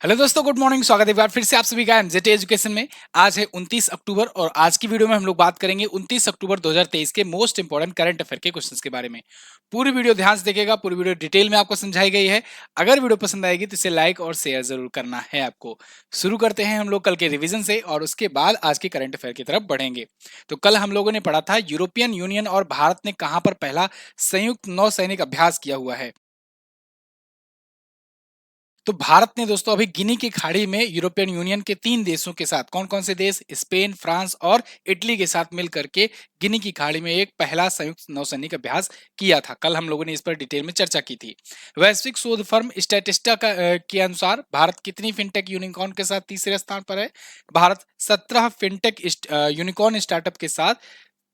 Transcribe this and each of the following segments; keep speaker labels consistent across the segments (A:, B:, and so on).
A: Hello दोस्तों, good morning. स्वागत है एक बार फिर से आप सभी का एमजेटी एजुकेशन में। आज है 29 अक्टूबर और आज की वीडियो में हम लोग बात करेंगे 29 अक्टूबर 2023 के मोस्ट इंपोर्टेंट करंट अफेयर के क्वेश्चंस के बारे में। पूरी वीडियो ध्यान से देखिएगा, पूरी वीडियो डिटेल में आपको समझाई गई है। अगर वीडियो पसंद आएगी तो इसे लाइक और शेयर जरूर करना है आपको। शुरू करते हैं हम लोग कल के रिविजन से और उसके बाद आज के करंट अफेयर की तरफ बढ़ेंगे। तो कल हम लोगों ने पढ़ा था यूरोपियन यूनियन और भारत ने कहां पर पहला संयुक्त नौसैनिक अभ्यास किया हुआ है। तो भारत ने दोस्तों अभी गिनी की खाड़ी में यूरोपियन यूनियन के 3 देशों के साथ, कौन कौन से देश, स्पेन, फ्रांस और इटली के साथ मिलकर के गिनी की खाड़ी में एक पहला संयुक्त नौसैनिक अभ्यास किया था। कल हम लोगों ने इस पर डिटेल में चर्चा की थी। वैश्विक शोध फर्म स्टैटिस्टा के अनुसार भारत कितनी फिनटेक यूनिकॉर्न के साथ तीसरे स्थान पर है। भारत 17 फिनटेक यूनिकॉर्न स्टार्टअप के साथ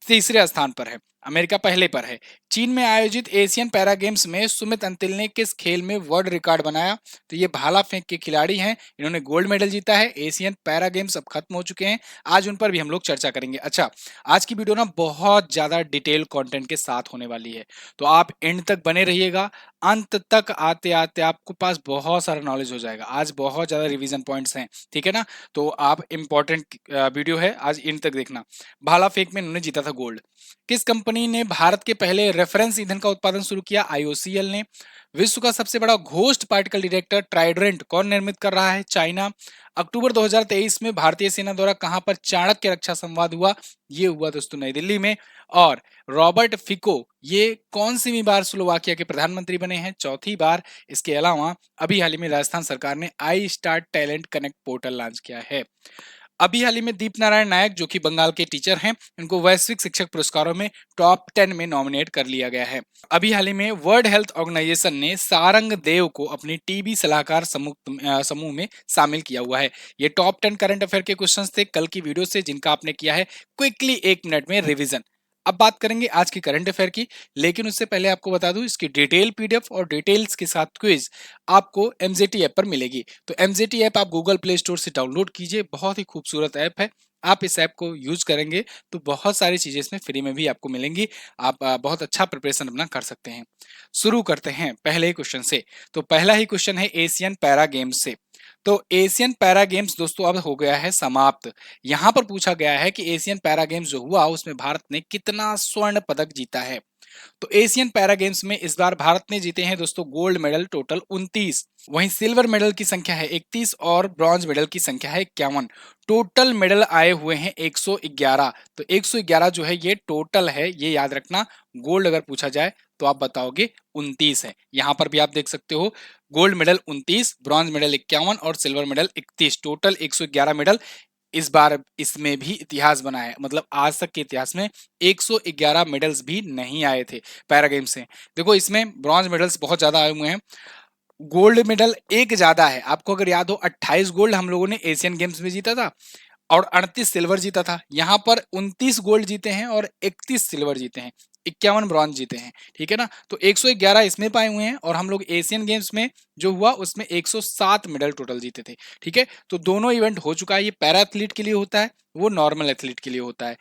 A: तीसरे स्थान पर है। अमेरिका पहले पर है। चीन में आयोजित एशियन पैरा गेम्स में सुमित अंतिल ने किस खेल में वर्ल्ड रिकॉर्ड बनाया। तो ये भाला फेंक के खिलाड़ी हैं, इन्होंने गोल्ड मेडल जीता है। एशियन पैरा गेम्स अब खत्म हो चुके हैं, आज उन पर भी हम लोग चर्चा करेंगे। अच्छा, आज की वीडियो ना बहुत ज्यादा डिटेल कंटेंट के साथ होने वाली है, तो आप एंड तक बने रहिएगा। अंत तक आते आते आपको पास बहुत सारा नॉलेज हो जाएगा। आज बहुत ज्यादा रिवीजन पॉइंट्स हैं, ठीक है ना। तो आप इंपॉर्टेंट वीडियो है, आज एंड तक देखना। भाला फेंक में इन्होंने जीता था गोल्ड। किस कंपनी ने भारत के पहले रेफरेंस ईंधन का उत्पादन शुरू किया। आईओसीएल ने। विश्व का सबसे बड़ा घोस्ट पार्टिकल डिटेक्टर ट्राइडेंट कौन निर्मित कर रहा है। चाइना। अक्टूबर 2023 में भारतीय सेना द्वारा कहां पर चाणक्य रक्षा संवाद हुआ। ये हुआ दोस्तों नई दिल्ली में। और रॉबर्ट फिको ये कौन सी बार स्लोवाकिया के प्रधानमंत्री बने हैं, चौथी बार। इसके अलावा अभी हाल ही में राजस्थान सरकार ने I start talent connect portal launch किया है। अभी हाल ही में दीप नारायण नायक जो कि बंगाल के टीचर हैं, इनको वैश्विक शिक्षक पुरस्कारों में टॉप 10 में नॉमिनेट कर लिया गया है। अभी हाल ही में वर्ल्ड हेल्थ ऑर्गेनाइजेशन ने सारंग देव को अपनी टीबी सलाहकार समूह में शामिल किया हुआ है। ये टॉप 10 करंट अफेयर के क्वेश्चंस थे कल की वीडियो से, जिनका आपने किया है क्विकली 1 मिनट में रिविजन। अब बात करेंगे आज की करंट अफेयर की, लेकिन उससे पहले आपको बता दूं इसकी डिटेल पीडीएफ और डिटेल्स के साथ क्विज आपको एमजेटी ऐप पर मिलेगी। तो एमजेटी ऐप आप गूगल प्ले स्टोर से डाउनलोड कीजिए, बहुत ही खूबसूरत ऐप है। आप इस ऐप को यूज करेंगे तो बहुत सारी चीजें इसमें फ्री में भी आपको मिलेंगी। आप बहुत अच्छा प्रिपरेशन अपना कर सकते हैं। शुरू करते हैं पहले ही क्वेश्चन से। तो पहला ही क्वेश्चन है एशियन पैरा गेम्स से। तो एशियन पैरा गेम्स दोस्तों अब हो गया है समाप्त। यहां पर पूछा गया है कि एशियन पैरा गेम्स जो हुआ उसमें भारत ने कितना स्वर्ण पदक जीता है। तो एशियन पैरा गेम्स में इस बार भारत ने जीते हैं दोस्तों गोल्ड मेडल टोटल 29। वहीं सिल्वर मेडल की संख्या है 31 और ब्रॉन्ज मेडल की संख्या है 51। टोटल मेडल आए हुए हैं 111। तो 111 जो है ये टोटल है, ये याद रखना। गोल्ड अगर पूछा जाए तो आप बताओगे 29 है। यहां पर भी आप देख सकते हो गोल्ड मेडल 29, ब्रॉन्ज मेडल 51 और सिल्वर मेडल 31, टोटल 111 मेडल। इस बार इसमें भी इतिहास बना है, मतलब आज तक के इतिहास में 111 मेडल्स भी नहीं आए थे पैरा गेम्स से। देखो इसमें ब्रॉन्ज मेडल्स बहुत ज्यादा आए हुए हैं, गोल्ड मेडल एक ज्यादा है। आपको अगर याद हो 28 गोल्ड हम लोगों ने एशियन गेम्स में जीता था और 38 सिल्वर जीता था। यहाँ पर 29 गोल्ड जीते हैं और 31 सिल्वर जीते हैं, 51 ब्रॉन्ज जीते हैं, ठीक है ना। तो 111 इसमें पाए हुए हैं और हम लोग एशियन गेम्स में जो हुआ उसमें 107 मेडल टोटल जीते थे, ठीक है। तो दोनों इवेंट हो चुका है। ये पैरा एथलीट के लिए होता है, वो नॉर्मल एथलीट के लिए होता है।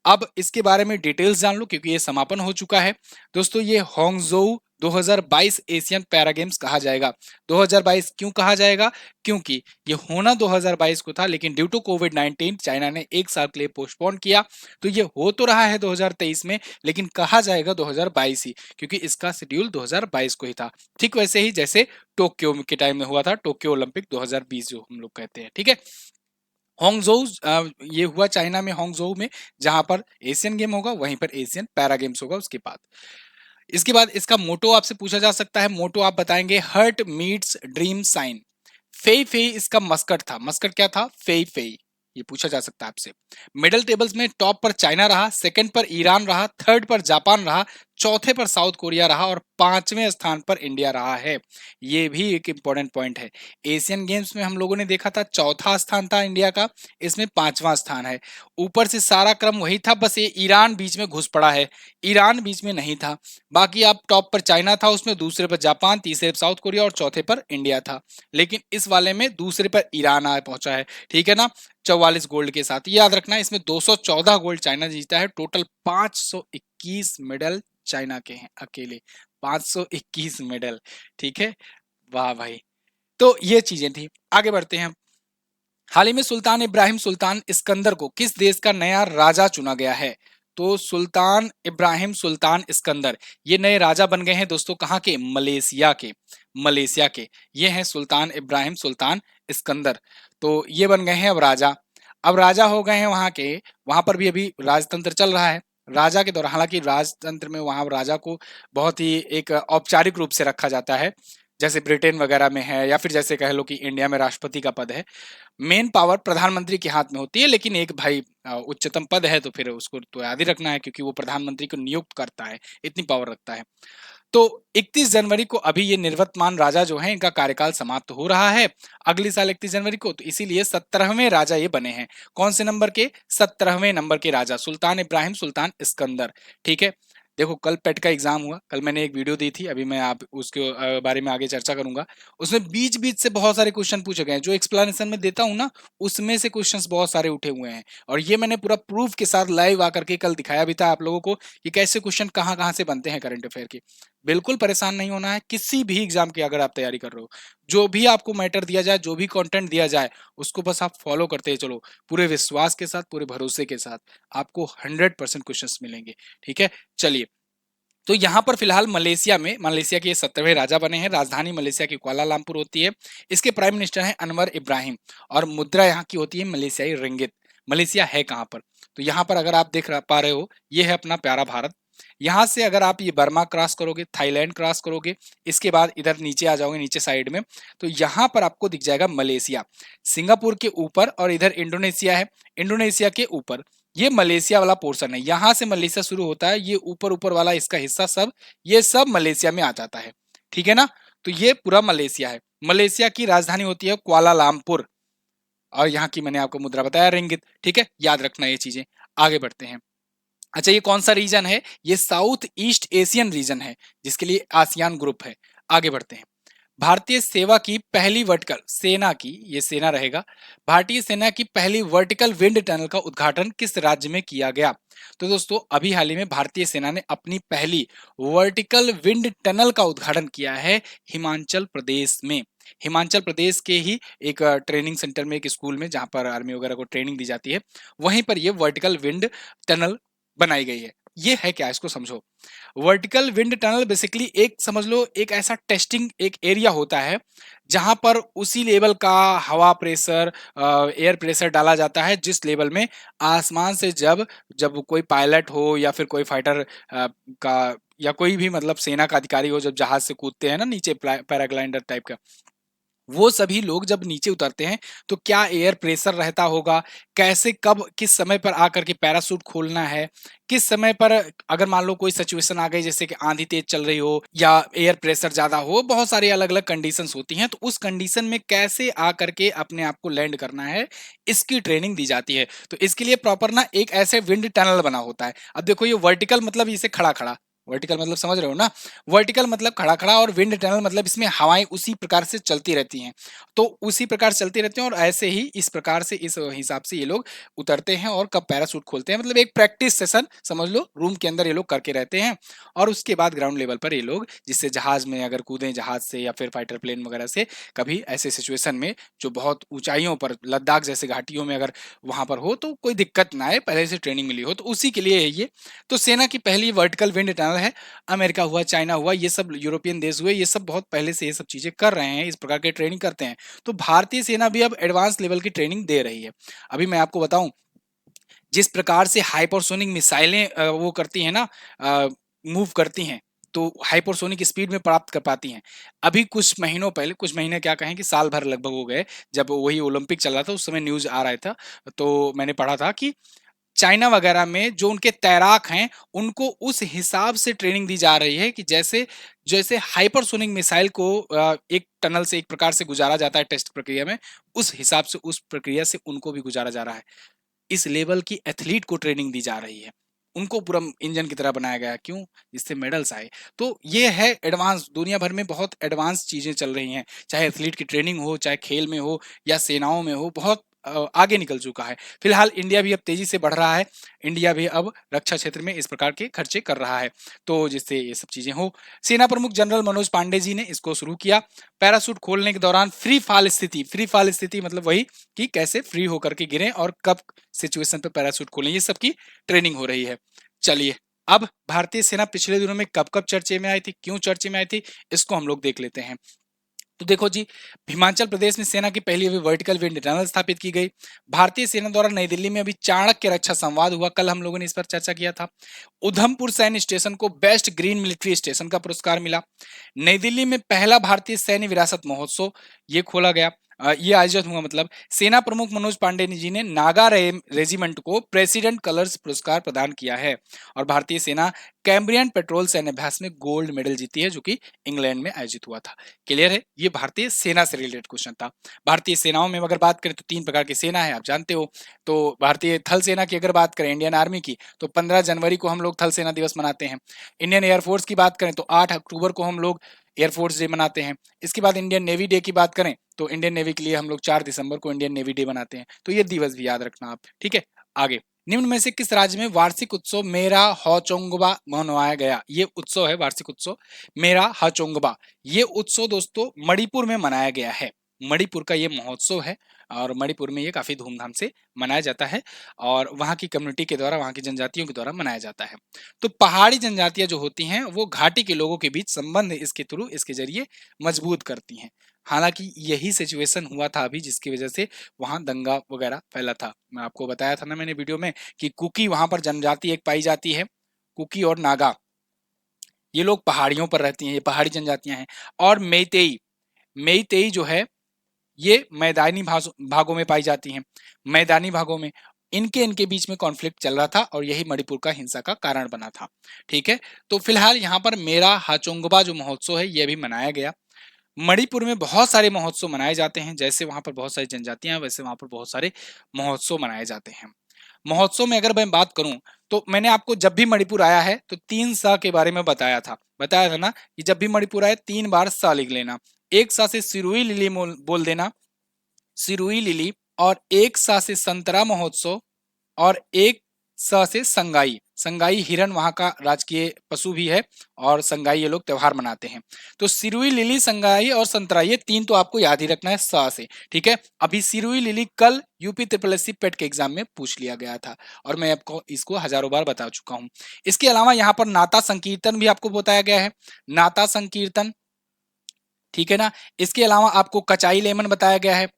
A: अब इसके बारे में डिटेल्स जान लो क्योंकि ये समापन हो चुका है दोस्तों। ये होंगजोउ 2022 एशियन पैरा गेम्स कहा जाएगा। 2022 क्यों कहा जाएगा, क्योंकि ये होना 2022 को था, लेकिन ड्यू टू कोविड 19 चाइना ने एक साल के लिए पोस्टपोन किया। तो ये हो तो रहा है 2023 में, लेकिन कहा जाएगा 2022 ही, क्योंकि इसका शेड्यूल 2022 को ही था। ठीक वैसे ही जैसे टोक्यो के टाइम में हुआ था, टोक्यो ओलंपिक 2020 जो हम लोग कहते हैं, ठीक है। होंगजोउ ये हुआ चाइना में, होंगजोउ में, जहां पर एशियन गेम होगा वहीं पर एशियन पैरा गेम्स होगा उसके बाद। इसके बाद इसका मोटो आपसे पूछा जा सकता है। मोटो आप बताएंगे heart meets dream sign. Fei Fei इसका मस्कट था। मस्कट क्या था, फेई फेई। ये पूछा जा सकता है आपसे। मेडल टेबल्स में टॉप पर चाइना रहा, सेकंड पर ईरान रहा, थर्ड पर जापान रहा, चौथे पर साउथ कोरिया रहा और पांचवें स्थान पर इंडिया रहा है। ये भी एक इंपॉर्टेंट पॉइंट है। एशियन गेम्स में हम लोगों ने देखा था चौथा स्थान था इंडिया का, इसमें पांचवा स्थान है। ऊपर से सारा क्रम वही था, बस ये ईरान बीच में घुस पड़ा है, ईरान बीच में नहीं था। बाकी आप टॉप पर चाइना था, उसमें दूसरे पर जापान, तीसरे पर साउथ कोरिया और चौथे पर इंडिया था। लेकिन इस वाले में दूसरे पर ईरान आए पहुंचा है, ठीक है ना, 44 गोल्ड के साथ। याद रखना इसमें 214 गोल्ड चाइना जीता है। टोटल 521 मेडल चाइना के हैं अकेले, 521 मेडल, ठीक है। वाह भाई, तो ये चीजें थी। आगे बढ़ते हैं। हाल ही में सुल्तान इब्राहिम सुल्तान इस्कंदर को किस देश का नया राजा चुना गया है? तो सुल्तान इब्राहिम सुल्तान इस्कंदर ये नए राजा बन गए हैं दोस्तों, कहाँ के? मलेशिया के। मलेशिया के ये हैं सुल्तान इब्राहिम सुल्तान इस्कंदर। तो ये बन गए हैं अब राजा। अब राजा हो गए हैं वहां के। वहां पर भी अभी राजतंत्र चल रहा है। राजा के दौरान, हालांकि राजतंत्र में वहां राजा को बहुत ही एक औपचारिक रूप से रखा जाता है, जैसे ब्रिटेन वगैरह में है, या फिर जैसे कह लो कि इंडिया में राष्ट्रपति का पद है। मेन पावर प्रधानमंत्री के हाथ में होती है, लेकिन एक भाई उच्चतम पद है तो फिर उसको तो याद ही रखना है, क्योंकि वो प्रधानमंत्री को नियुक्त करता है, इतनी पावर रखता है। तो 31 जनवरी को अभी ये निर्वतमान राजा जो हैं इनका कार्यकाल समाप्त हो रहा है अगली साल 31 जनवरी को, तो इसीलिए 17वें राजा ये बने हैं। कौन से नंबर के? 17वें नंबर के राजा सुल्तान इब्राहिम सुल्तान इस्कंदर। ठीक है। देखो कल पेट का एग्जाम हुआ, कल मैंने एक वीडियो दी थी, अभी मैं आप उसके बारे में आगे चर्चा करूंगा। उसमें बीच बीच से बहुत सारे क्वेश्चन पूछे गए हैं, जो एक्सप्लेनेशन में देता हूं ना, उसमें से क्वेश्चंस बहुत सारे उठे हुए हैं, और ये मैंने पूरा प्रूफ के साथ लाइव आकर के कल दिखाया भी था आप लोगों को कि कैसे क्वेश्चन कहाँ कहाँ से बनते हैं करंट अफेयर के। बिल्कुल परेशान नहीं होना है किसी भी एग्जाम की अगर आप तैयारी कर रहे हो। जो भी आपको मैटर दिया जाए, जो भी कंटेंट दिया जाए, उसको बस आप फॉलो करते चलो, पूरे विश्वास के साथ, पूरे भरोसे के साथ। आपको 100% क्वेश्चंस मिलेंगे। ठीक है। चलिए, तो यहाँ पर फिलहाल मलेशिया में, मलेशिया के 17वें राजा बने हैं। राजधानी मलेशिया की कुआलालंपुर होती है। इसके प्राइम मिनिस्टर हैं अनवर इब्राहिम, और मुद्रा यहाँ की होती है मलेशियाई रिंगित। मलेशिया है कहाँ पर? तो यहाँ पर अगर आप देख पा रहे हो, ये है अपना प्यारा भारत। यहाँ से अगर आप ये बर्मा क्रॉस करोगे, थाईलैंड क्रॉस करोगे, इसके बाद इधर नीचे आ जाओगे, नीचे साइड में, तो यहाँ पर आपको दिख जाएगा मलेशिया। सिंगापुर के ऊपर, और इधर इंडोनेशिया है। इंडोनेशिया के ऊपर ये मलेशिया वाला पोर्शन है। यहां से मलेशिया शुरू होता है, ये ऊपर ऊपर वाला इसका हिस्सा सब, ये सब मलेशिया में आ जाता है। ठीक है ना? तो ये पूरा मलेशिया है। मलेशिया की राजधानी होती है कुआलालंपुर, और यहाँ की मैंने आपको मुद्रा बताया रिंगित। ठीक है, याद रखना ये चीजें। आगे बढ़ते हैं। अच्छा, ये कौन सा रीजन है? ये साउथ ईस्ट एशियन रीजन है, जिसके लिए आसियान ग्रुप है। आगे बढ़ते हैं। भारतीय सेवा की पहली वर्टिकल सेना की, ये सेना रहेगा, भारतीय सेना की पहली वर्टिकल विंड टनल का उद्घाटन किस राज्य में किया गया? तो दोस्तों अभी हाल ही में भारतीय सेना ने अपनी पहली वर्टिकल विंड टनल का उद्घाटन किया है हिमाचल प्रदेश में। हिमाचल प्रदेश के ही एक ट्रेनिंग सेंटर में, एक स्कूल में, जहां पर आर्मी वगैरह को ट्रेनिंग दी जाती है, वहीं पर ये वर्टिकल विंड टनल बनाई गई है। ये है क्या, इसको समझो। वर्टिकल विंड टनल बेसिकली एक समझ लो, एक ऐसा टेस्टिंग एक एरिया होता है जहां पर उसी लेवल का हवा प्रेशर, एयर प्रेशर डाला जाता है जिस लेवल में आसमान से जब जब कोई पायलट हो या फिर कोई फाइटर का, या कोई भी मतलब सेना का अधिकारी हो, जब जहाज से कूदते हैं ना नीचे, पैराग्लाइडर टाइप का, वो सभी लोग जब नीचे उतरते हैं तो क्या एयर प्रेशर रहता होगा, कैसे कब किस समय पर आकर के पैराशूट खोलना है, किस समय पर अगर मान लो कोई सिचुएशन आ गई जैसे कि आंधी तेज चल रही हो या एयर प्रेशर ज्यादा हो, बहुत सारी अलग अलग कंडीशंस होती हैं, तो उस कंडीशन में कैसे आकर के अपने आप को लैंड करना है, इसकी ट्रेनिंग दी जाती है। तो इसके लिए प्रॉपर ना एक ऐसे विंड टनल बना होता है। अब देखो ये वर्टिकल मतलब इसे खड़ा खड़ा, वर्टिकल मतलब समझ रहे हो ना, वर्टिकल मतलब खड़ा खड़ा, और विंड टनल मतलब इसमें हवाएं उसी प्रकार से चलती रहती हैं। तो उसी प्रकार चलती रहती हैं, और ऐसे ही इस प्रकार से इस हिसाब से ये लोग उतरते हैं और कब पैराशूट खोलते हैं, मतलब एक प्रैक्टिस सेशन समझ लो, रूम के अंदर ये लोग करके रहते हैं। और उसके बाद ग्राउंड लेवल पर ये लोग, जिससे जहाज में अगर कूदें, जहाज से या फिर फाइटर प्लेन वगैरह से, कभी ऐसे सिचुएशन में जो बहुत ऊंचाइयों पर, लद्दाख जैसे घाटियों में अगर वहां पर हो तो कोई दिक्कत ना आए, पहले से ट्रेनिंग मिली हो, तो उसी के लिए है ये। तो सेना की पहली वर्टिकल विंड टनल है। अमेरिका हुआ, चाइना हुआ, ये सब यूरोपियन देश हुए, ये सब बहुत पहले से ये सब चीजें कर रहे हैं, इस प्रकार के ट्रेनिंग करते हैं। तो भारतीय सेना भी अब एडवांस लेवल की ट्रेनिंग दे रही है। अभी मैं आपको बताऊं, जिस प्रकार से हाइपरसोनिक मिसाइलें वो करती हैं ना, मूव करती हैं, तो हाइपरसोनिक स्पीड में प्राप्त कर पाती हैं। अभी कुछ महीनों पहले, कुछ महीने क्या कहें कि साल भर लगभग हो गए, जब वही ओलंपिक चल रहा था, उस समय न्यूज आ रहा था, तो मैंने पढ़ा था कि चाइना वगैरह में जो उनके तैराक हैं, उनको उस हिसाब से ट्रेनिंग दी जा रही है कि जैसे जैसे हाइपरसोनिक मिसाइल को एक टनल से एक प्रकार से गुजारा जाता है टेस्ट प्रक्रिया में, उस हिसाब से उस प्रक्रिया से उनको भी गुजारा जा रहा है। इस लेवल की एथलीट को ट्रेनिंग दी जा रही है, उनको पूरा इंजन की तरह बनाया गया, क्यों? जिससे मेडल्स आए। तो ये है एडवांस, दुनिया भर में बहुत एडवांस चीजें चल रही हैं, चाहे एथलीट की ट्रेनिंग हो, चाहे खेल में हो या सेनाओं में हो, बहुत आगे निकल चुका है। फिलहाल इंडिया भी अब तेजी से बढ़ रहा है, इंडिया भी अब रक्षा क्षेत्र में इस प्रकार के खर्चे कर रहा है, तो जिससे ये सब चीजें हो। सेना प्रमुख जनरल मनोज पांडे जी ने इसको शुरू किया। पैराशूट खोलने के दौरान फ्री फाल स्थिति मतलब वही कि कैसे फ्री होकर के गिरे और कब सिचुएशन पे पैराशूट खोलें, ये सब की ट्रेनिंग हो रही है। चलिए, अब भारतीय सेना पिछले दिनों में कब कब चर्चे में आई थी, क्यों चर्चे में आई थी, इसको हम लोग देख लेते हैं। तो देखो जी, हिमाचल प्रदेश में सेना की पहली अभी वर्टिकल विंड टनल स्थापित की गई। भारतीय सेना द्वारा नई दिल्ली में अभी चाणक्य रक्षा संवाद हुआ, कल हम लोगों ने इस पर चर्चा किया था। उधमपुर सैन्य स्टेशन को बेस्ट ग्रीन मिलिट्री स्टेशन का पुरस्कार मिला। नई दिल्ली में पहला भारतीय सैन्य विरासत महोत्सव ये खोला गया, ये आयोजित हुआ। मतलब सेना प्रमुख मनोज पांडे जी ने नागा रेजिमेंट को प्रेसिडेंट कलर्स पुरस्कार प्रदान किया है। और भारतीय सेना कैम्ब्रियन पेट्रोल सैन्य अभ्यास में गोल्ड मेडल जीती है, जो कि इंग्लैंड में आयोजित हुआ था। क्लियर है, ये भारतीय सेना से रिलेटेड क्वेश्चन था। भारतीय सेनाओं में अगर बात करें तो 3 प्रकार की सेना है, आप जानते हो। तो भारतीय थल सेना की अगर बात करें, इंडियन आर्मी की, तो 15 जनवरी को हम लोग थल सेना दिवस मनाते हैं। इंडियन एयरफोर्स की बात करें तो 8 अक्टूबर को हम लोग एयरफोर्स डे मनाते हैं। इसके बाद इंडियन नेवी डे की बात करें तो इंडियन नेवी के लिए हम लोग 4 दिसंबर को इंडियन नेवी डे मनाते हैं। तो ये दिवस भी याद रखना आप, ठीक है। आगे, निम्न में से किस राज्य में वार्षिक उत्सव मेरा हाचोंगबा मनाया गया? ये उत्सव है वार्षिक उत्सव मेरा हाचोंगबा। ये उत्सव दोस्तों मणिपुर में मनाया गया है। मणिपुर का ये महोत्सव है और मणिपुर में ये काफी धूमधाम से मनाया जाता है और वहाँ की कम्युनिटी के द्वारा, वहाँ की जनजातियों के द्वारा मनाया जाता है। तो पहाड़ी जनजातियां जो होती हैं वो घाटी के लोगों के बीच संबंध इसके थ्रू, इसके जरिए मजबूत करती हैं। हालांकि यही सिचुएशन हुआ था अभी, जिसकी वजह से वहां दंगा वगैरह फैला था। मैं आपको बताया था ना मैंने वीडियो में कि कुकी वहां पर जनजाति एक पाई जाती है, कुकी और नागा, ये लोग पहाड़ियों पर रहती हैं, ये पहाड़ी जनजातियां हैं। और मेइतेई, मेइतेई जो है ये मैदानी भागों में पाई जाती हैं। मैदानी भागों में इनके इनके बीच में कॉन्फ्लिक्ट चल रहा था और यही मणिपुर का हिंसा का कारण बना था, ठीक है। तो फिलहाल यहाँ पर मेरा हाचोंगबा जो महोत्सव है ये भी मनाया गया। मणिपुर में बहुत सारे महोत्सव मनाए जाते हैं, जैसे वहां पर बहुत सारी जनजातियां हैं वैसे वहां पर बहुत सारे महोत्सव मनाए जाते हैं। महोत्सव में अगर मैं बात करूं तो मैंने आपको जब भी मणिपुर आया है तो 3 सा के बारे में बताया था ना कि जब भी मणिपुर आए 3 बार सा लिख लेना। एक सा से सिरुई लिली बोल देना, सिरुई लिली। और एक सा से संतरा महोत्सव। और एक स से संगाई, संगाई हिरन वहां का राजकीय पशु भी है और संगाई ये लोग त्योहार मनाते हैं। तो सिरुई लिली, संगाई और संतरा, ये 3 तो आपको याद ही रखना है स से, ठीक है। अभी सिरुई लिली कल यूपी ट्रिपल एस सी पेट के एग्जाम में पूछ लिया गया था और मैं आपको इसको हजारों बार बता चुका हूं। इसके अलावा यहाँ पर नाता संकीर्तन भी आपको बताया गया है, नाता संकीर्तन, ठीक है ना। इसके अलावा आपको कचाई लेमन बताया गया है,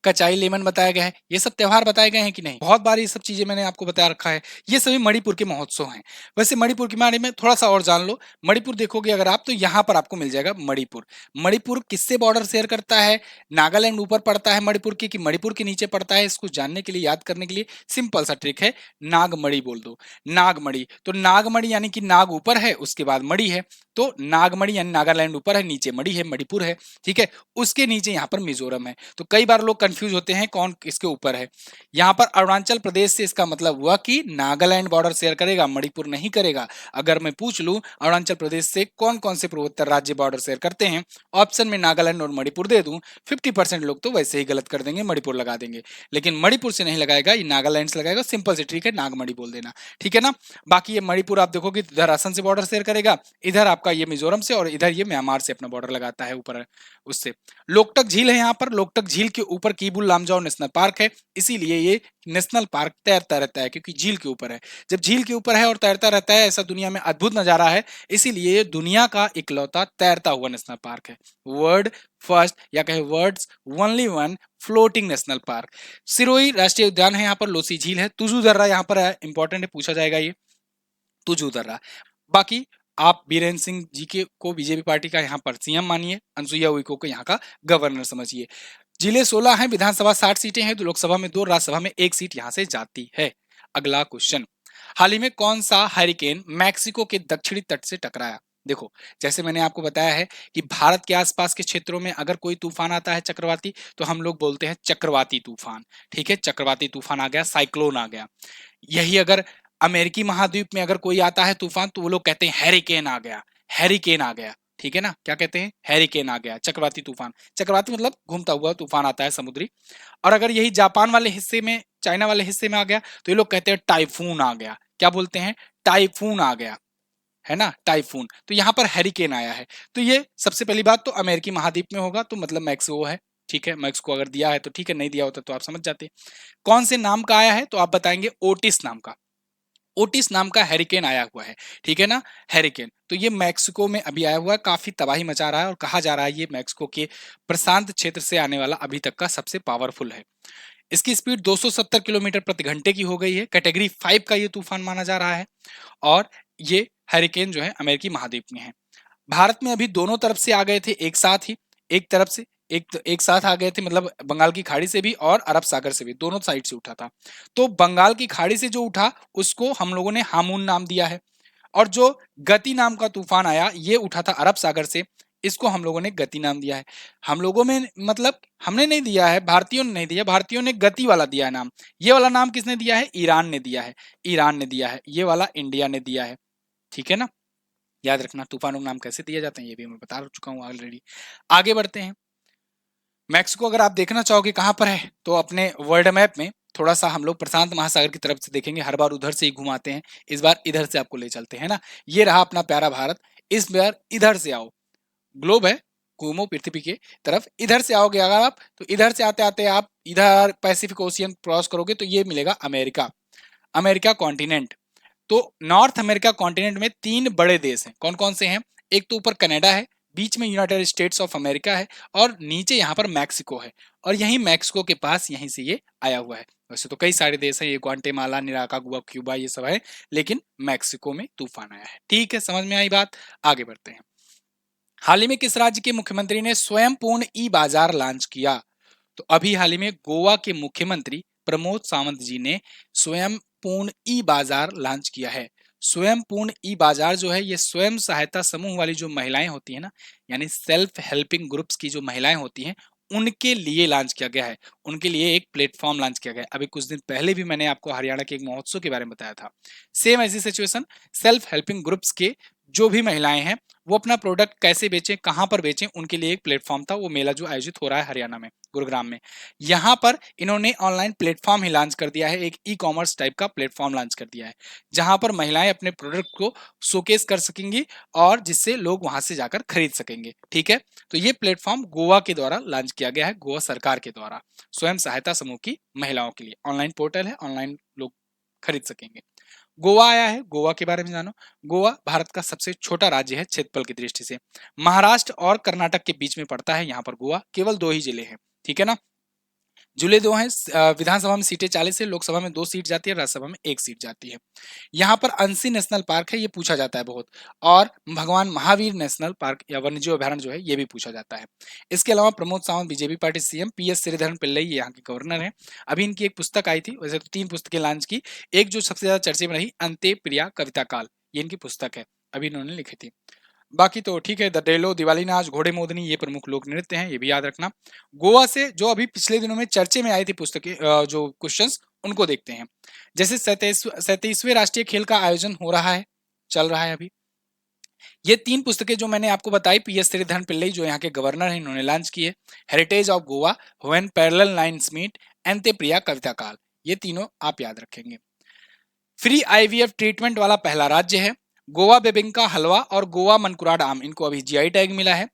A: कचाई लेमन बताया गया है। ये सब त्योहार बताए गए हैं कि नहीं? बहुत बार ये सब चीजें मैंने आपको बता रखा है। ये सभी मणिपुर के महोत्सव हैं। वैसे मणिपुर के बारे में थोड़ा सा और जान लो। मणिपुर देखोगे अगर आप तो यहाँ पर आपको मिल जाएगा मणिपुर। मणिपुर किससे बॉर्डर शेयर करता है? नागालैंड ऊपर पड़ता है मणिपुर के कि मणिपुर के नीचे पड़ता है? इसको जानने के लिए, याद करने के लिए सिंपल सा ट्रिक है, नागमणि बोल दो, नागमणि। तो नागमणि यानी कि नाग ऊपर है, उसके बाद मणि है। तो नागमणि यानी नागालैंड ऊपर है, नीचे मणि है, मणिपुर है, ठीक है। उसके नीचे यहाँ पर मिजोरम है। तो कई बार लोग कंफ्यूज होते हैं कौन इसके ऊपर है। यहाँ पर अरुणाचल प्रदेश से इसका मतलब हुआ कि नागालैंड बॉर्डर शेयर करेगा, मणिपुर नहीं करेगा। अगर मैं पूछ लूं अरुणाचल प्रदेश से कौन कौन से पूर्वोत्तर राज्य बॉर्डर शेयर करते हैं, ऑप्शन में नागालैंड और मणिपुर दे दूं, 50% लोग तो वैसे ही गलत कर देंगे, मणिपुर लगा देंगे। लेकिन मणिपुर से नहीं लगाएगा, ये नागालैंड से लगाएगा। सिंपल से ट्रिक है, नागमणि बोल देना, ठीक है ना। बाकी ये मणिपुर आप देखोगे इधर असम से बॉर्डर शेयर करेगा, इधर आपका ये मिजोरम से, और इधर ये म्यांमार से अपना बॉर्डर लगाता है ऊपर उससे। लोकटक झील है यहाँ पर, लोकटक झील के ऊपर कीबुल लामजाओ नेशनल पार्क है, इसीलिए ये नेशनल पार्क तैरता रहता है, क्योंकि झील के ऊपर है। जब झील के ऊपर है और तैरता रहता है, ऐसा दुनिया में अद्भुत नजारा है, इसीलिए ये दुनिया का इकलौता तैरता हुआ नेशनल पार्क है। वर्ल्ड फर्स्ट या कहे world's only one floating national park. Sirohi राष्ट्रीय उद्यान है यहाँ पर, लोसी झील है, तुजू दर्रा यहाँ पर है, इंपॉर्टेंट है, पूछा जाएगा ये तुजू दर्रा। बाकी आप बीरेन्द्र सिंह जी के को बीजेपी पार्टी का यहाँ पर सीएम मानिए, अनसुईया उइको को यहाँ का गवर्नर समझिए। जिले 16 हैं, विधानसभा 60 सीटें हैं, तो लोकसभा में 2, राज्यसभा में 1 सीट यहाँ से जाती है। अगला क्वेश्चन, हाल ही में कौन सा हैरिकेन मैक्सिको के दक्षिणी तट से टकराया? देखो, जैसे मैंने आपको बताया है कि भारत के आसपास के क्षेत्रों में अगर कोई तूफान आता है चक्रवाती, तो हम लोग बोलते हैं चक्रवाती तूफान, ठीक है। चक्रवाती तूफान आ गया, साइक्लोन आ गया। यही अगर अमेरिकी महाद्वीप में अगर कोई आता है तूफान, तो वो लोग कहते हैं हैरिकेन आ गया, हैरिकेन आ गया, ठीक है ना, क्या कहते हैं, हैरिकेन आ गया, चक्रवाती तूफान। चक्रवाती मतलब घूमता हुआ तूफान आता है समुद्री। और अगर यही जापान वाले हिस्से में, चाइना वाले हिस्से में आ गया तो ये लोग कहते हैं टाइफून आ गया। क्या बोलते हैं, टाइफून आ गया, है ना, टाइफून। तो यहाँ पर हैरिकेन आया है। तो ये सबसे पहली बात तो अमेरिकी महाद्वीप में होगा, तो मतलब मैक्सिको है। ठीक है, मैक्सिको अगर दिया है तो ठीक है, नहीं दिया होता तो आप समझ जाते। कौन से नाम का आया है, तो आप बताएंगे ओटिस नाम का। ओटिस नाम का हैरिकेन आया हुआ है, ठीक है ना, हैरिकेन। तो ये मैक्सिको में अभी आया हुआ है, काफी तबाही मचा रहा है और कहा जा रहा है ये मैक्सिको के प्रशांत क्षेत्र से आने वाला अभी तक का सबसे पावरफुल है। इसकी स्पीड 270 किलोमीटर प्रति घंटे की हो गई है। कैटेगरी 5 का ये तूफान माना जा रहा है। और ये हैरिकेन जो है अमेरिकी महाद्वीप में है। भारत में अभी दोनों तरफ से आ गए थे एक साथ ही, एक तरफ से एक साथ आ गए थे, मतलब बंगाल की खाड़ी से भी और अरब सागर से भी, दोनों साइड से उठा था। तो बंगाल की खाड़ी से जो उठा उसको हम लोगों ने हामून नाम दिया है। और जो गति नाम का तूफान आया ये उठा था अरब सागर से, इसको हम लोगों ने गति नाम दिया है। हम लोगों में मतलब हमने नहीं दिया है, भारतीयों ने नहीं दिया, भारतीयों ने गति वाला दिया है नाम। ये वाला नाम किसने दिया है, ईरान ने दिया है, ईरान ने दिया है। ये वाला इंडिया ने दिया है, ठीक है ना। याद रखना तूफानों के नाम कैसे दिए जाते हैं ये भी मैं बता चुका हूँ ऑलरेडी। आगे बढ़ते हैं। मैक्सिको अगर आप देखना चाहोगे कहाँ पर है, तो अपने वर्ल्ड मैप में थोड़ा सा हम लोग प्रशांत महासागर की तरफ से देखेंगे। हर बार उधर से ही घुमाते हैं, इस बार इधर से आपको ले चलते हैं ना। ये रहा अपना प्यारा भारत। इस बार इधर से आओ, ग्लोब है, घूमो पृथ्वी के तरफ। इधर से आओगे अगर आप, तो इधर से आते आते आप इधर पैसिफिक ओशियन क्रॉस करोगे तो ये मिलेगा अमेरिका, अमेरिका कॉन्टिनेंट। तो नॉर्थ अमेरिका कॉन्टिनेंट में तीन बड़े देश हैं, कौन कौन से हैं, एक तो ऊपर कनाडा है, बीच में यूनाइटेड स्टेट्स ऑफ अमेरिका है, और नीचे यहाँ पर मैक्सिको है। और यही मैक्सिको के पास यहीं से ये आया हुआ है। वैसे तो कई सारे देश हैं, ये ग्वाटेमाला, निकारागुआ, क्यूबा, ये सब है, लेकिन मैक्सिको में तूफान आया है। ठीक है, समझ में आई बात। आगे बढ़ते हैं। हाल ही में किस राज्य के मुख्यमंत्री ने स्वयं पूर्ण ई बाजार लॉन्च किया, तो अभी हाल ही में गोवा के मुख्यमंत्री प्रमोद सावंत जी ने स्वयं पूर्ण ई बाजार लॉन्च किया है। स्वयं पूर्ण ई बाजार जो है ये स्वयं सहायता समूह वाली जो महिलाएं होती है ना, यानी सेल्फ हेल्पिंग ग्रुप्स की जो महिलाएं होती हैं, उनके लिए लॉन्च किया गया है। उनके लिए एक प्लेटफॉर्म लॉन्च किया गया है। अभी कुछ दिन पहले भी मैंने आपको हरियाणा के एक महोत्सव के बारे में बताया था। सेम ऐसी सिचुएशन, सेल्फ हेल्पिंग ग्रुप्स के जो भी महिलाएं हैं वो अपना प्रोडक्ट कैसे बेचें, कहां पर बेचें, उनके लिए एक प्लेटफॉर्म था। वो मेला जो आयोजित हो रहा है हरियाणा में, गुरुग्राम में, यहाँ पर इन्होंने ऑनलाइन प्लेटफॉर्म ही लॉन्च कर दिया है। एक ई कॉमर्स टाइप का प्लेटफॉर्म लॉन्च कर दिया है, जहां पर महिलाएं अपने प्रोडक्ट को शोकेस कर सकेंगी और जिससे लोग वहां से जाकर खरीद सकेंगे। ठीक है, तो ये प्लेटफॉर्म गोवा के द्वारा लॉन्च किया गया है, गोवा सरकार के द्वारा, स्वयं सहायता समूह की महिलाओं के लिए। ऑनलाइन पोर्टल है, ऑनलाइन लोग खरीद सकेंगे। गोवा आया है, गोवा के बारे में जानो। गोवा भारत का सबसे छोटा राज्य है क्षेत्रफल की दृष्टि से। महाराष्ट्र और कर्नाटक के बीच में पड़ता है यहाँ पर गोवा। केवल दो ही जिले हैं, ठीक है ना। जिले दो हैं। विधानसभा में सीटें 40 है, लोकसभा में 2 सीट जाती है, राज्यसभा में 1 सीट जाती है। यहाँ पर अंसी नेशनल पार्क है, ये पूछा जाता है बहुत। और भगवान महावीर नेशनल पार्क या वन्यजीव अभयारण्य जो है ये भी पूछा जाता है। इसके अलावा Pramod Sawant BJP party CM, PS Sreedharan Pillai यहाँ के गवर्नर हैं। अभी इनकी एक पुस्तक आई थी, वैसे तो 3 पुस्तकें लॉन्च की। एक जो सबसे ज्यादा चर्चे में रही, अंते प्रिया कविता काल, ये इनकी पुस्तक है, अभी इन्होंने लिखी थी। बाकी तो ठीक है, द डेलो, दिवाली नाच, घोड़े मोदनी, ये प्रमुख लोक नृत्य हैं, ये भी याद रखना। गोवा से जो अभी पिछले दिनों में चर्चे में आई थी पुस्तकें, जो क्वेश्चंस, उनको देखते हैं। जैसे 37वें राष्ट्रीय खेल का आयोजन हो रहा है, चल रहा है अभी। ये 3 पुस्तकें जो मैंने आपको बताई, पीएस श्रीधरन पिल्लई जो यहाँ के गवर्नर हैं, इन्होंने लॉन्च की है। Heritage of Goa, when parallel lines meet, Ente Priya Kavithakal, ये तीनों आप याद रखेंगे। फ्री आईवीएफ ट्रीटमेंट वाला पहला राज्य है। गोवा बेबिंका हलवा और गोवा मनकुराड आम, इनको अभी जीआई टैग मिला है।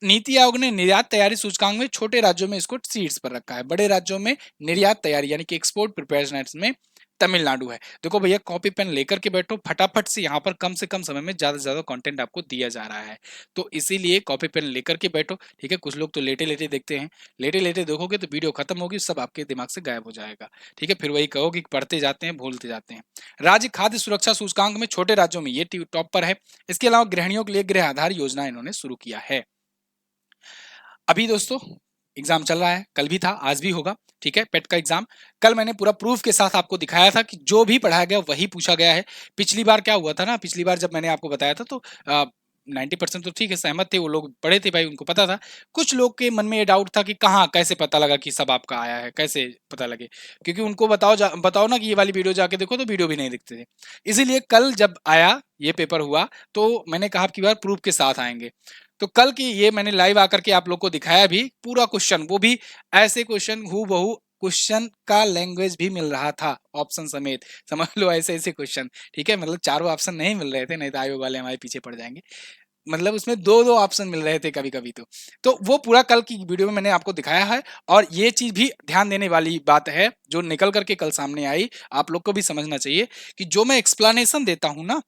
A: नीति आयोग ने निर्यात तैयारी सूचकांक में छोटे राज्यों में इसको सीट्स पर रखा है, बड़े राज्यों में निर्यात तैयारी यानी कि एक्सपोर्ट प्रिपेयर्डनेस में तमिलनाडु है। देखो भैया, कॉपी पेन लेकर के बैठो फटाफट से, यहाँ पर कम से कम समय में ज्यादा से ज्यादा कंटेंट आपको दिया जा रहा है, तो इसीलिए कॉपी पेन लेकर के बैठो। ठीक है, कुछ लोग तो लेटे लेटे देखते हैं, लेटे लेटे देखोगे तो वीडियो खत्म होगी, सब आपके दिमाग से गायब हो जाएगा। ठीक है, फिर वही कहोगे कि पढ़ते जाते हैं भूलते जाते हैं। राज्य खाद्य सुरक्षा सूचकांक में छोटे राज्यों में ये टॉप पर है। इसके अलावा गृहिणियों के लिए गृह आधार योजना इन्होंने शुरू किया है। अभी दोस्तों एग्जाम चल रहा है, कल भी था, आज भी होगा। ठीक है, पेट का एग्जाम। कल मैंने पूरा प्रूफ के साथ आपको दिखाया था कि जो भी पढ़ाया गया वही पूछा गया है। पिछली बार क्या हुआ था ना, पिछली बार जब मैंने आपको बताया था तो 90% तो ठीक है, सहमत थे, वो लोग पढ़े थे भाई, उनको पता था। कुछ लोग के मन में ये डाउट था कि कहाँ कैसे पता लगा कि सब आपका आया है, कैसे पता लगे, क्योंकि उनको बताओ ना कि ये वाली वीडियो जाके देखो, तो वीडियो भी नहीं दिखते थे। इसीलिए कल जब आया ये पेपर हुआ तो मैंने कहा कि बार प्रूफ के साथ आएंगे। तो कल की ये मैंने लाइव आकर के आप लोग को दिखाया भी पूरा क्वेश्चन, वो भी ऐसे क्वेश्चन हूबहू बहू क्वेश्चन का लैंग्वेज भी मिल रहा था ऑप्शन समेत, समझ लो ऐसे ऐसे क्वेश्चन। ठीक है, मतलब चारों ऑप्शन नहीं मिल रहे थे, नहीं तो आयोग वाले हमारे पीछे पड़ जाएंगे। मतलब उसमें दो दो ऑप्शन मिल रहे थे कभी कभी। तो वो पूरा कल की वीडियो में मैंने आपको दिखाया है। और ये चीज भी ध्यान देने वाली बात है जो निकल करके कल सामने आई, आप लोग को भी समझना चाहिए कि जो मैं एक्सप्लेनेशन देता हूं ना,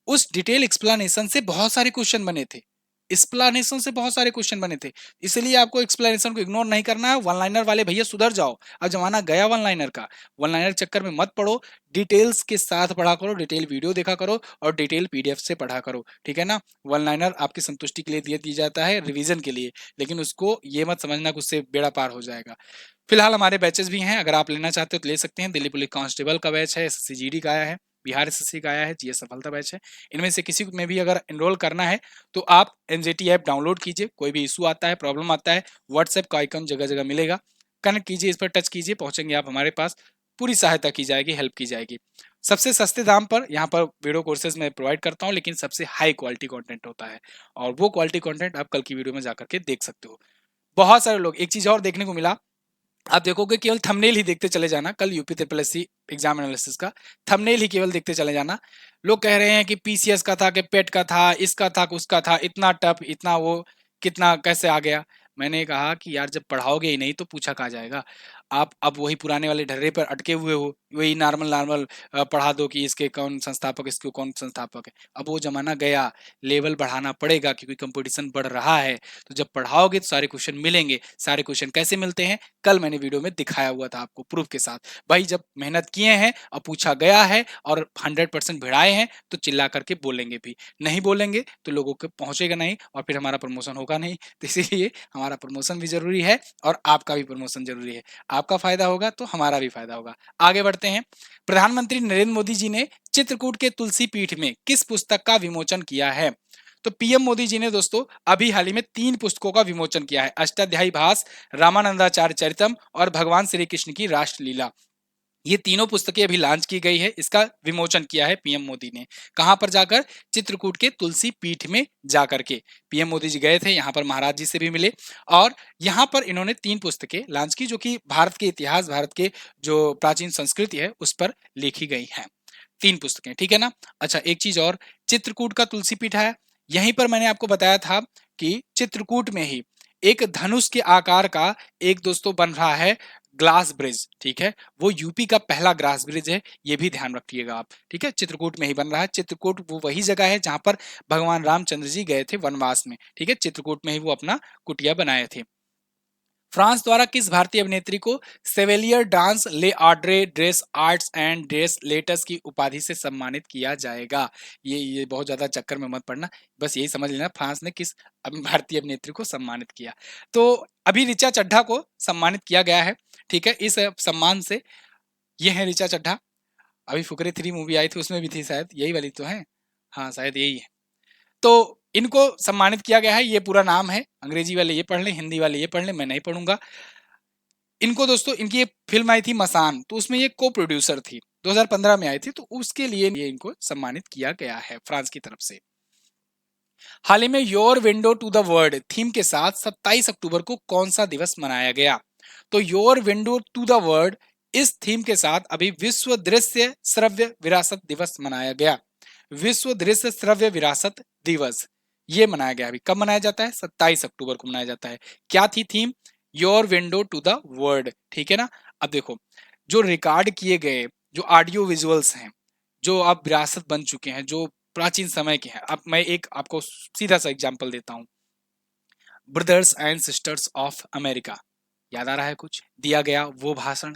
A: उस डिटेल एक्सप्लेनेशन से बहुत सारे क्वेश्चन बने थे। एक्सप्लेनेशन से बहुत सारे क्वेश्चन बने थे, इसलिए आपको एक्सप्लेनेशन को इग्नोर नहीं करना है। वन लाइनर वाले भैया सुधर जाओ, अब जमाना गया वन लाइनर का। वन लाइनर चक्कर में मत पड़ो, डिटेल्स के साथ पढ़ा करो, डिटेल वीडियो देखा करो और डिटेल पीडीएफ से पढ़ा करो। ठीक है ना, वन लाइनर आपकी संतुष्टि के लिए दी जाता है, रिवीजन के लिए, लेकिन उसको ये मत समझना कि उससे बेड़ा पार हो जाएगा। फिलहाल हमारे बैचेस भी हैं, अगर आप लेना चाहते हो तो ले सकते हैं। दिल्ली पुलिस कांस्टेबल का बैच है, एसएससी जीडी का आया है, बिहार एसएससी का आया है, जीएस सफलता बैच है। इनमें से किसी में भी अगर एनरोल करना है तो आप एनजेटी ऐप डाउनलोड कीजिए। कोई भी इशू आता है, प्रॉब्लम आता है, व्हाट्सएप का आइकन जगह जगह मिलेगा, कनेक्ट कीजिए, इस पर टच कीजिए, पहुंचेंगे आप हमारे पास, पूरी सहायता की जाएगी, हेल्प की जाएगी। सबसे सस्ते दाम पर यहाँ पर वीडियो कोर्सेज में प्रोवाइड करता हूँ, लेकिन सबसे हाई क्वालिटी कंटेंट होता है, और वो क्वालिटी कंटेंट आप कल की वीडियो में जाकर के देख सकते हो। बहुत सारे लोग, एक चीज और देखने को मिला, आप देखोगे केवल थंबनेल ही देखते चले जाना, कल UP triple SC exam analysis का थंबनेल ही केवल देखते चले जाना। लोग कह रहे हैं कि पीसीएस का था, कि पेट का था, इसका था, उसका था, इतना टफ, इतना वो, कितना कैसे आ गया। मैंने कहा कि यार जब पढ़ाओगे ही नहीं तो पूछा कहाँ जाएगा। आप अब वही पुराने वाले ढर्रे पर अटके हुए हो, वही नॉर्मल नॉर्मल पढ़ा दो कि इसके कौन संस्थापक, इसके कौन संस्थापक है। अब वो जमाना गया, लेवल बढ़ाना पड़ेगा क्योंकि कंपटीशन बढ़ रहा है। तो जब पढ़ाओगे तो सारे क्वेश्चन मिलेंगे। सारे क्वेश्चन कैसे मिलते हैं, कल मैंने वीडियो में दिखाया हुआ था आपको प्रूफ के साथ। भाई जब मेहनत किए हैं और पूछा गया है और 100% भिड़ाए हैं तो चिल्ला करके बोलेंगे भी, नहीं बोलेंगे तो लोगों को पहुंचेगा नहीं और फिर हमारा प्रमोशन होगा नहीं। तो इसीलिए हमारा प्रमोशन भी जरूरी है और आपका भी प्रमोशन जरूरी है। आपका फायदा होगा तो हमारा भी फायदा होगा। आगे बढ़ते हैं। प्रधानमंत्री नरेंद्र मोदी जी ने चित्रकूट के तुलसी पीठ में किस पुस्तक का विमोचन किया है? तो पीएम मोदी जी ने दोस्तों अभी हाल ही में 3 पुस्तकों का विमोचन किया है, अष्टाध्यायी भास, रामानंदाचार्य चरितम और भगवान श्री कृष्ण की रासलीला। ये तीनों पुस्तकें अभी लॉन्च की गई है, इसका विमोचन किया है पीएम मोदी ने। कहां पर जाकर? चित्रकूट के तुलसी पीठ में जाकर के पीएम मोदी जी गए थे, यहाँ पर महाराज जी से भी मिले और यहाँ पर इन्होंने 3 पुस्तकें लॉन्च की जो कि भारत के इतिहास, भारत के जो प्राचीन संस्कृति है उस पर लिखी गई है। 3 पुस्तकें, ठीक है ना। अच्छा एक चीज और, चित्रकूट का तुलसी पीठ है, यहीं पर मैंने आपको बताया था कि चित्रकूट में ही एक धनुष के आकार का एक दोस्तों बन रहा है ग्लास ब्रिज। ठीक है, वो यूपी का पहला ग्लास ब्रिज है, ये भी ध्यान रखिएगा आप। ठीक है, चित्रकूट में ही बन रहा है। चित्रकूट वो वही जगह है जहां पर भगवान रामचंद्र जी गए थे वनवास में। ठीक है, चित्रकूट में ही वो अपना कुटिया बनाए थे। फ्रांस द्वारा किस भारतीय अभिनेत्री को सेवेलियर डांस ले Audrey dress arts and dress letters की उपाधि से सम्मानित किया जाएगा? ये बहुत ज्यादा चक्कर में मत पड़ना, बस यही समझ लेना फ्रांस ने किस भारतीय अभिनेत्री को सम्मानित किया। तो अभी ऋचा चड्ढा को सम्मानित किया गया है। ठीक है, इस सम्मान से, ये है ऋचा चड्ढा, अभी फुकरे 3 मूवी आई थी उसमें भी थी शायद, यही वाली तो है, हाँ शायद यही है। तो इनको सम्मानित किया गया है, ये पूरा नाम है, अंग्रेजी वाले ये पढ़ लें, हिंदी वाले ये पढ़ लें, मैं नहीं पढ़ूंगा इनको। दोस्तों इनकी एक फिल्म आई थी मसान, तो उसमें ये को प्रोड्यूसर थी, 2015 में आई थी, तो उसके लिए ये इनको सम्मानित किया गया है फ्रांस की तरफ से। हाल ही में your window to the world theme के साथ 27 अक्टूबर को कौन सा दिवस मनाया गया? तो your window to the world इस थीम के साथ अभी विश्व दृश्य श्रव्य विरासत दिवस मनाया गया। विश्व दृश्य श्रव्य विरासत दिवस ये मनाया गया। अभी कब मनाया जाता है? 27 अक्टूबर को मनाया जाता है। क्या थी theme? Your window to the world. ठीक है ना। अब देखो, जो रिकॉर्ड किए गए जो ऑडियो विजुअल्स हैं, जो अब विरासत बन चुके हैं, जो प्राचीन समय के हैं, अब मैं एक आपको सीधा सा एग्जांपल देता हूं। Brothers and sisters of America, याद आ रहा है कुछ? दिया गया वो भाषण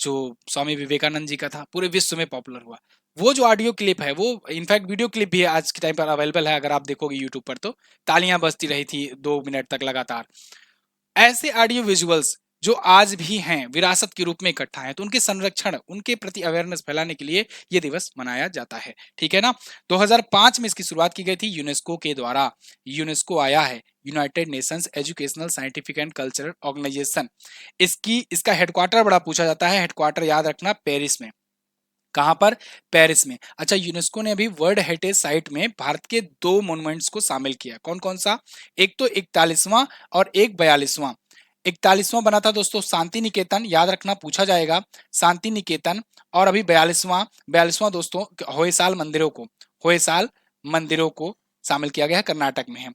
A: जो स्वामी विवेकानंद जी का था, पूरे विश्व में पॉपुलर हुआ। वो जो ऑडियो क्लिप है, वो इनफैक्ट वीडियो क्लिप भी है आज के टाइम पर अवेलेबल है, अगर आप देखोगे यूट्यूब पर तो तालियां बजती रही थी 2 मिनट तक लगातार। ऐसे ऑडियो विजुअल्स जो आज भी हैं, विरासत के रूप में इकट्ठा हैं, तो उनके संरक्षण, उनके प्रति अवेयरनेस फैलाने के लिए ये दिवस मनाया जाता है। ठीक है ना। 2005 में इसकी शुरुआत की गई थी यूनेस्को के द्वारा। यूनेस्को आया है, United Nations Educational Scientific and Cultural Organization. इसका हेडक्वार्टर बड़ा पूछा जाता है, हेडक्वार्टर याद रखना पेरिस में। कहां पर? पेरिस में। अच्छा, यूनेस्को ने अभी वर्ल्ड हेरिटेज साइट में भारत के दो मॉन्यूमेंट्स को शामिल किया। कौन कौन सा? एक तो 41वां और एक 42वां। 41वां बना था दोस्तों शांति निकेतन, याद रखना पूछा जाएगा, शांति निकेतन। और अभी 42वां दोस्तों होयसाल मंदिरों को शामिल किया गया है, कर्नाटक में है।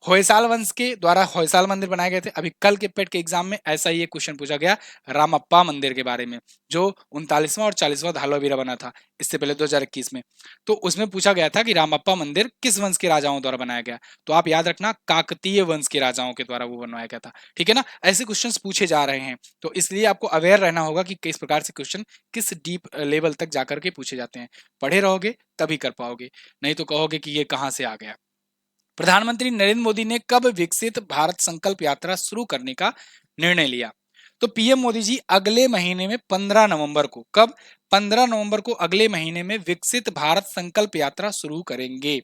A: होयसाल वंश के द्वारा होयसाल मंदिर बनाए गए थे। अभी कल के पेट के एग्जाम में ऐसा ही एक क्वेश्चन पूछा गया रामप्पा मंदिर के बारे में, जो 39वां और 40वां धलावीरा बना था इससे पहले 2021 में। तो उसमें पूछा गया था कि रामप्पा मंदिर किस वंश के राजाओं द्वारा बनाया गया, तो आप याद रखना काकतीय वंश के राजाओं के द्वारा वो बनवाया गया था। ठीक है ना, ऐसे क्वेश्चंस पूछे जा रहे हैं, तो इसलिए आपको अवेयर रहना होगा कि किस प्रकार से क्वेश्चन किस डीप लेवल तक जाकर के पूछे जाते हैं। पढ़े रहोगे तभी कर पाओगे, नहीं तो कहोगे कि ये कहां से आ गया। प्रधानमंत्री नरेंद्र मोदी ने कब विकसित भारत संकल्प यात्रा शुरू करने का निर्णय लिया? तो पीएम मोदी जी अगले महीने में 15 नवंबर को, कब? 15 नवंबर को अगले महीने में विकसित भारत संकल्प यात्रा शुरू करेंगे।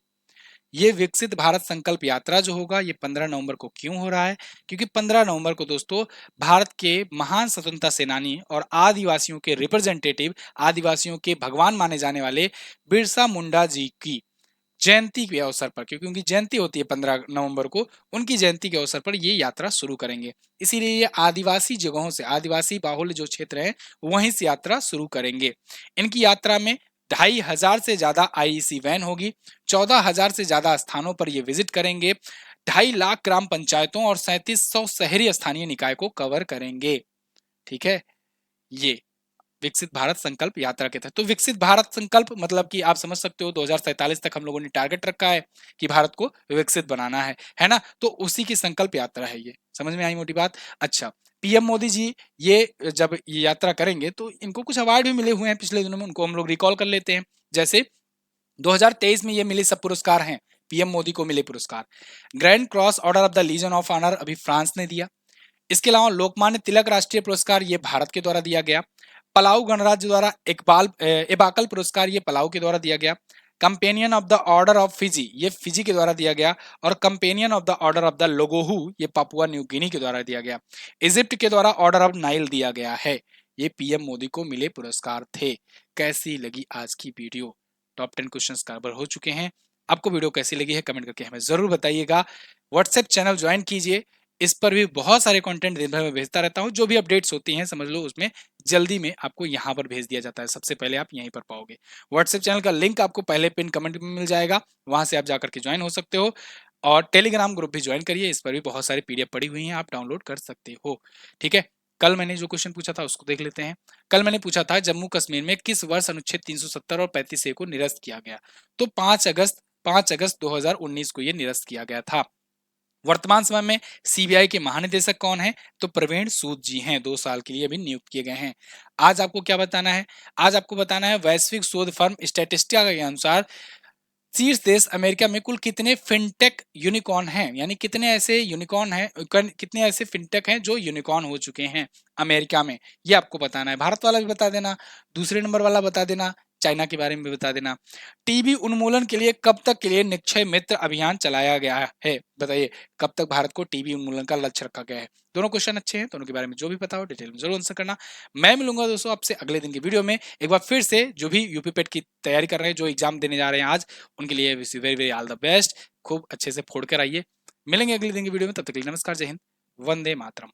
A: ये विकसित भारत संकल्प यात्रा जो होगा ये 15 नवंबर को क्यों हो रहा है? क्योंकि 15 नवंबर को दोस्तों भारत के महान स्वतंत्रता सेनानी और आदिवासियों के रिप्रेजेंटेटिव, आदिवासियों के भगवान माने जाने वाले बिरसा मुंडा जी की जयंती के अवसर पर, क्योंकि उनकी जयंती होती है 15 नवंबर को, उनकी जयंती के अवसर पर ये यात्रा शुरू करेंगे। इसीलिए ये आदिवासी जगहों से, आदिवासी बाहुल्य जो क्षेत्र है वहीं से यात्रा शुरू करेंगे। इनकी यात्रा में 2,500 से ज्यादा आईईसी वैन होगी, 14,000 से ज्यादा स्थानों पर ये विजिट करेंगे, 2.5 लाख ग्राम पंचायतों और 3700 शहरी स्थानीय निकाय को कवर करेंगे। ठीक है, ये विकसित भारत संकल्प यात्रा के तहत। तो विकसित भारत संकल्प मतलब कि आप समझ सकते हो 2047 तक हम लोगों ने टारगेट रखा है कि भारत को विकसित बनाना है ना, तो उसी की संकल्प यात्रा है ये। समझ में आई मोटी बात? अच्छा, पीएम मोदी जी ये जब ये यात्रा करेंगे तो इनको कुछ अवार्ड भी मिले हुए हैं पिछले दिनों में, उनको हम लोग रिकॉल कर लेते हैं। जैसे 2023 में ये मिले सब पुरस्कार हैं, पीएम मोदी को मिले पुरस्कार। Grand Cross Order of the Legion of Honour अभी फ्रांस ने दिया। इसके अलावा लोकमान्य तिलक राष्ट्रीय पुरस्कार ये भारत के द्वारा दिया गया। पलाऊ गणराज्य द्वारा इकबाल एबाकल पुरस्कार ये पलाऊ के द्वारा दिया गया। Companion of the order of Fiji ये फिजी के द्वारा दिया गया। और companion of the order of the लोगोहू ये पापुआ न्यू गिनी के द्वारा दिया गया। इजिप्ट के द्वारा ऑर्डर ऑफ नाइल दिया गया है। ये पीएम मोदी को मिले पुरस्कार थे। कैसी लगी आज की वीडियो? टॉप 10 क्वेश्चंस कवर हो चुके हैं। आपको वीडियो कैसी लगी है कमेंट करके हमें जरूर बताइएगा। व्हाट्सएप चैनल ज्वाइन कीजिए, इस पर भी बहुत सारे कंटेंट दिन भर में भेजता रहता हूँ, जो भी अपडेट्स होती हैं समझ लो उसमें जल्दी में आपको यहाँ पर भेज दिया जाता है, सबसे पहले आप यहीं पर पाओगे। व्हाट्सएप चैनल का लिंक आपको पहले पिन कमेंट में मिल जाएगा, वहां से आप जाकर के ज्वाइन हो सकते हो। और टेलीग्राम ग्रुप भी ज्वाइन करिए, इस पर भी बहुत सारी पीडीएफ पड़ी हुई हैं, आप डाउनलोड कर सकते हो। ठीक है, कल मैंने जो क्वेश्चन पूछा था उसको देख लेते हैं। कल मैंने पूछा था जम्मू कश्मीर में किस वर्ष अनुच्छेद 370 और 35A को निरस्त किया गया? तो 5 अगस्त 2019 को यह निरस्त किया गया था। वर्तमान समय में सीबीआई के महानिदेशक कौन है? तो प्रवीण सूद जी हैं, 2 साल के लिए अभी नियुक्त किए गए हैं। आज आपको क्या बताना है? आज आपको बताना है वैश्विक शोध फर्म स्टैटिस्टिका के अनुसार शीर्ष देश अमेरिका में कुल कितने फिनटेक यूनिकॉर्न हैं, यानी कितने ऐसे यूनिकॉर्न हैं, कितने ऐसे फिनटेक हैं जो यूनिकॉर्न हो चुके हैं अमेरिका में, ये आपको बताना है। भारत वाला भी बता देना, दूसरे नंबर वाला बता देना, चाइना के बारे में भी बता देना। टीबी उन्मूलन के लिए कब तक के लिए निक्षय मित्र अभियान चलाया गया है? बताइए, कब तक भारत को टीबी उन्मूलन का लक्ष्य रखा गया है? दोनों क्वेश्चन अच्छे हैं, दोनों के बारे में जो भी पता हो डिटेल में जरूर आंसर करना। मैं मिलूंगा दोस्तों आपसे अगले दिन की वीडियो में। एक बार फिर से जो भी यूपी पेट की तैयारी कर रहे हैं, जो एग्जाम देने जा रहे हैं आज, उनके लिए very very all the best. खूब अच्छे से फोड़ कर आइए। मिलेंगे अगले दिन की वीडियो में, तब तक के लिए नमस्कार, जय हिंद, वंदे मातरम।